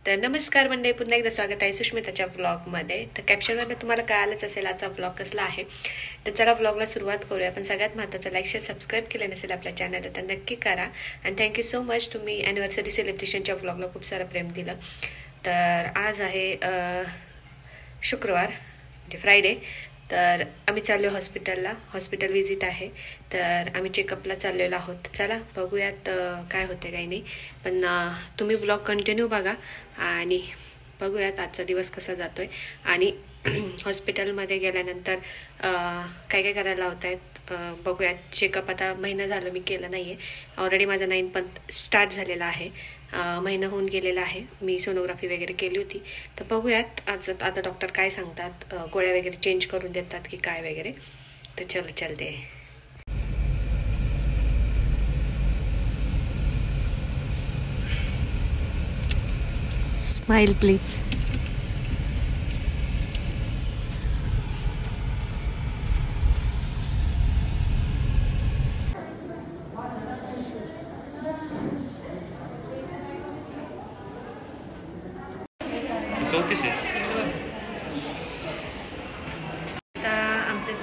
तर नमस्कार मंडळी, पुन्हा एकदा स्वागत आहे सुष्मिताच्या व्लॉगमध्ये. तर कॅप्शनवरनं तुम्हाला कळालंच असेल आजचा व्लॉग कसला आहे. तर चला व्लॉगला सुरुवात करूया. पण सगळ्यात महत्त्वाचं, लाईक शेअर सबस्क्राईब केलं नसेल आपल्या चॅनलला तर नक्की करा. आणि थँक्यू सो मच, तुम्ही ॲनिव्हर्सरी सेलिब्रेशनच्या व्लॉगला खूप सारं प्रेम दिलं. तर आज आहे शुक्रवार म्हणजे फ्रायडे. तर आम्ही चाललो हॉस्पिटलला, हॉस्पिटल व्हिजिट आहे. तर आम्ही चेकअपला चाललेलो आहोत. चला बघूयात काय होते काही नाही. पण तुम्ही ब्लॉग कंटिन्यू बघा आणि बघूयात आजचा दिवस कसा जातोय. आणि हॉस्पिटलमध्ये गेल्यानंतर काय काय करायला लावत आहेत बघूयात. चेकअप आता महिना झालं मी केलं नाही आहे. ऑलरेडी माझा 9 पण स्टार्ट झालेला आहे. महिना होऊन गेलेला आहे. मी सोनोग्राफी वगैरे केली होती. तर बघूयात आज आता डॉक्टर काय सांगतात, गोळ्या वगैरे चेंज करून देतात की काय वगैरे. तर चलो चलते. Smile please.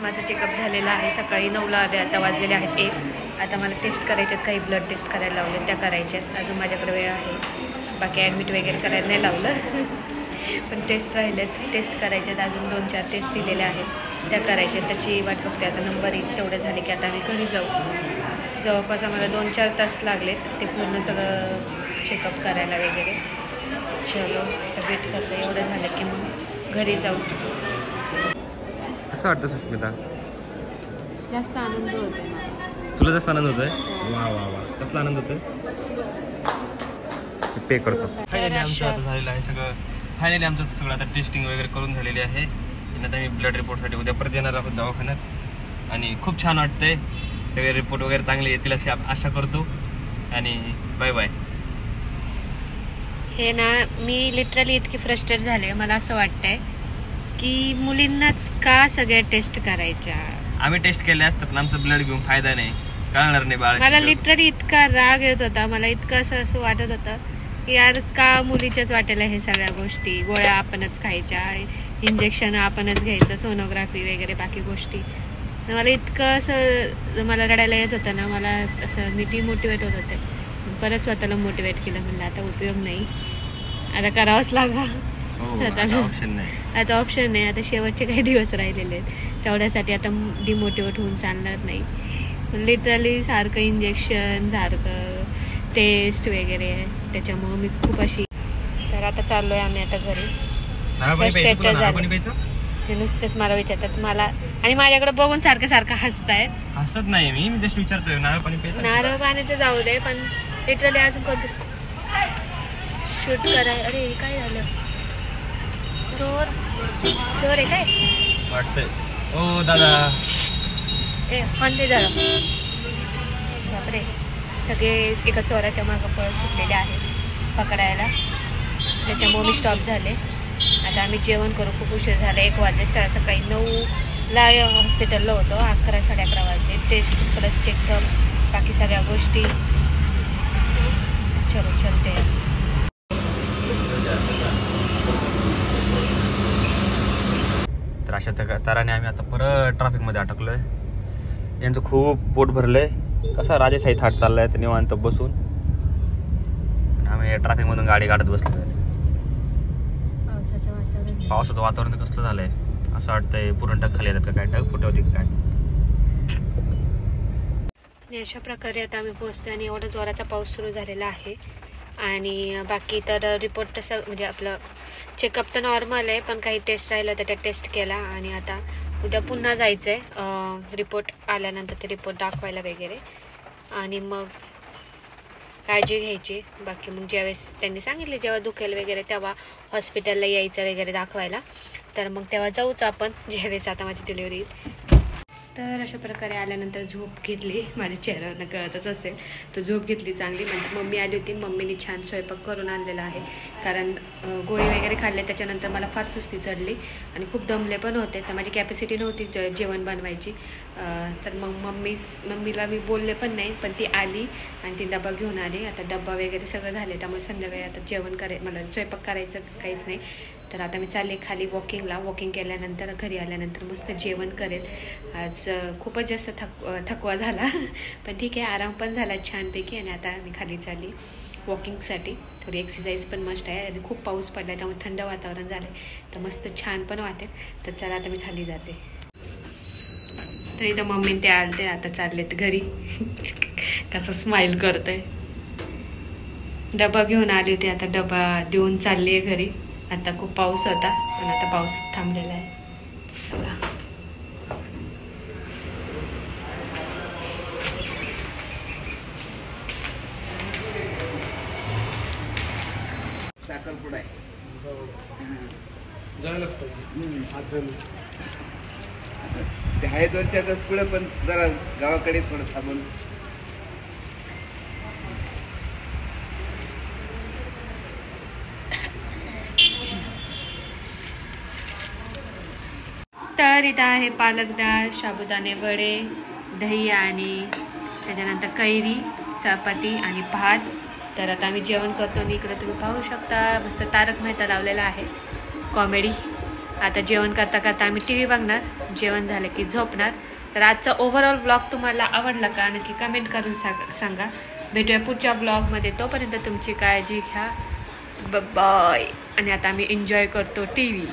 माझं चेकअप झालेलं आहे. सकाळी 9ला आले, आता वाजलेले आहेत 1. आता मला टेस्ट करायच्यात, काही ब्लड टेस्ट करायला लावले त्या करायच्यात. अजून माझ्याकडे वेळ आहे. बाकी ॲडमिट वगैरे करायला नाही लावलं पण टेस्ट राहिलेत, टेस्ट करायच्यात. अजून 2-4 टेस्ट दिलेल्या आहेत त्या करायच्यात. त्याची वाट बघते आता. नंबर 1 तेवढं झाले की आता आम्ही घरी जाऊ. जवळपास आम्हाला 2-4 तास लागलेत ते पूर्ण सगळं चेकअप करायला वगैरे. चलो वेट करतो. एवढं झालं की मग घरी जाऊ. कसं वाटतं सुष्मिता? जास्त आनंद होतोय. तुला जास्त आनंद होतोय? वा वा वा, कसला आनंद होतोय? पे करतो. फायनली आमचं आता झालेलं आहे सगळं. फायनली आमचं सगळं आता टेस्टिंग वगैरे करून झालेली आहे. आणि आता मी ब्लड रिपोर्टसाठी उद्या परत येणार आहोत दवाखान्यात. आणि खूप छान वाटतंय. सगळे रिपोर्ट वगैरे चांगले येतील अशी आशा करतो. आणि बाय बाय. हे ना, मी लिटरली इतकी फ्रस्ट्रेट झाले. मला असं वाटतंय की मुलींनाच का सगळ्या टेस्ट करायच्या. आम्ही टेस्ट केले असतात पण आमचं ब्लड घेऊन फायदा नाही, कळणार नाही बाळा. मला लिटरली इतका राग येत होता. मला इतकं असं वाटत होतं की यार का मुलीच्याच वाटेला हे सगळ्या गोष्टी. गोळ्या आपणच खायच्या, इंजेक्शन आपणच घ्यायचं, सोनोग्राफी वगैरे बाकी गोष्टी. मला इतकं असं मला रडायला येत होतं ना. मला असं मी डिमोटिवेट होत होते. परत स्वतःला मोटिवेट केलं. म्हणलं आता उपयोग नाही, आता करावंच लागा स्वतःला. आता ऑप्शन नाही. आता शेवटचे काही दिवस राहिलेले आहेत. तेवढ्यासाठी आता डिमोटिवेट होऊन चालणार नाही. लिटरली सारखं इंजेक्शन, सारखं टेस्ट वगैरे. त्याच्यामुळं मी खूप अशी. तर आता चाललोय आम्ही आता घरी. हे नुसतेच मला विचारतात मला, आणि माझ्याकडे बघून सारखं सारखं हसतायत. हसत नाही मी जस्ट विचारतोय नारळ पाणी प्यायचं. नारळ पाण्याचं जाऊ दे, पण लिटरली अजून कोणतं शूट कराय. अरे काय झालं? चोर चोर आहे काय वाटतंय. ओ दादा, ए हंदे दादा. बापरे, सगळे एका चोराच्या मागं पळत सुटलेले आहेत पकडायला. त्याच्यामुळे मी स्टॉप झाले. आता आम्ही जेवण करू. खूप उशीर झाला. 1 वाजले. सकाळी 9ला हॉस्पिटलला होतो. 11, 11:30 वाजले. टेस्ट प्लस चेकअप बाकी सगळ्या गोष्टी. चलो चलते. तर अशा तऱ्हाने आम्ही आता परत ट्रॅफिकमध्ये अटकलोय. यांचं खूप पोट भरलंय. कसा राजेशाही थाट चाललाय तर निवांत बसून. आम्ही ट्रॅफिकमधून गाडी काढत बसलो. पावसाचं वातावरण कसलं झालंय. असं वाटतंय पूर्ण ढग खाली येतात का काय, ढग फुटे होते काय. अशा प्रकारे आता आम्ही पोहोचतो. आणि एवढा जोराचा पाऊस सुरू झालेला आहे. आणि बाकी तर रिपोर्ट तसं म्हणजे आपलं चेकअप तर नॉर्मल आहे, पण काही टेस्ट राहिलं होतं त्या टेस्ट केला. आणि आता उद्या पुन्हा जायचं आहे रिपोर्ट आल्यानंतर ते रिपोर्ट दाखवायला वगैरे. आणि मग काळजी घ्यायची. बाकी मग ज्यावेळेस त्यांनी सांगितले जेव्हा दुखेल वगैरे तेव्हा हॉस्पिटलला यायचं वगैरे दाखवायला. तर मग तेव्हा जाऊच आपण ज्यावेळेस आता माझी डिलिव्हरी. तर अशा प्रकारे आल्यानंतर झोप घेतली. माझ्या चेहऱ्यावरनं कळतच असेल, तर झोप घेतली चांगली. म्हणजे मम्मी आली होती, मम्मीने छान स्वयंपाक करून आणलेला आहे. कारण गोळी वगैरे खाल्ले त्याच्यानंतर मला फार सुस्ती चढली आणि खूप दमले पण होते. तर माझी कॅपॅसिटी नव्हती जेवण बनवायची. तर मग मम्मीला मी बोलले पण नाही, पण ती आली आणि ती डबा घेऊन आली. आता डबा वगैरे सगळं झाले, त्यामुळे संध्याकाळी आता जेवण मला स्वयंपाक करायचं काहीच नाही. तर आता मी चालले खाली वॉकिंगला. वॉकिंग केल्यानंतर घरी आल्यानंतर मस्त जेवण करेल. आज खूपच जास्त थकवा झाला, पण ठीक आहे, आराम पण झाला छानपैकी. आणि आता मी खाली चालली वॉकिंगसाठी. थोडी एक्सरसाइज पण मस्त आहे आणि खूप पाऊस पडला आहे, त्यामुळे थंड वातावरण झालं आहे, तर मस्त छान पण वाटेल. तर चला आता मी खाली जाते. तर इथं मम्मी ते आलते, आता चाललेत घरी. कसं स्माईल करतोय. डबा घेऊन आली होती, आता डबा देऊन चालली आहे घरी. आता खूप पाऊस होता, पण आता पाऊस थांबलेला आहे. चला साखरपुडा आहे. ते आहे 2-4 दिवस पुढे, पण जरा गावाकडे थोडं थांबून. तर इथं आहे पालक डाळ, साबुदाणे वडे, दही आणि त्याच्यानंतर कैरी, चपाती आणि भात. तर आता आम्ही जेवण करतो आणि इकडे तुम्ही पाहू शकता मस्त तारक मेहता लावलेला आहे, कॉमेडी. आता जेवण करता करता आम्ही TV बघणार, जेवण झालं की झोपणार. तर आजचा ओव्हरऑल ब्लॉग तुम्हाला आवडला का नक्की कमेंट करून सांगा. भेटूया पुढच्या ब्लॉगमध्ये. तोपर्यंत तुमची काळजी घ्या. बाय. आणि आता आम्ही एन्जॉय करतो TV.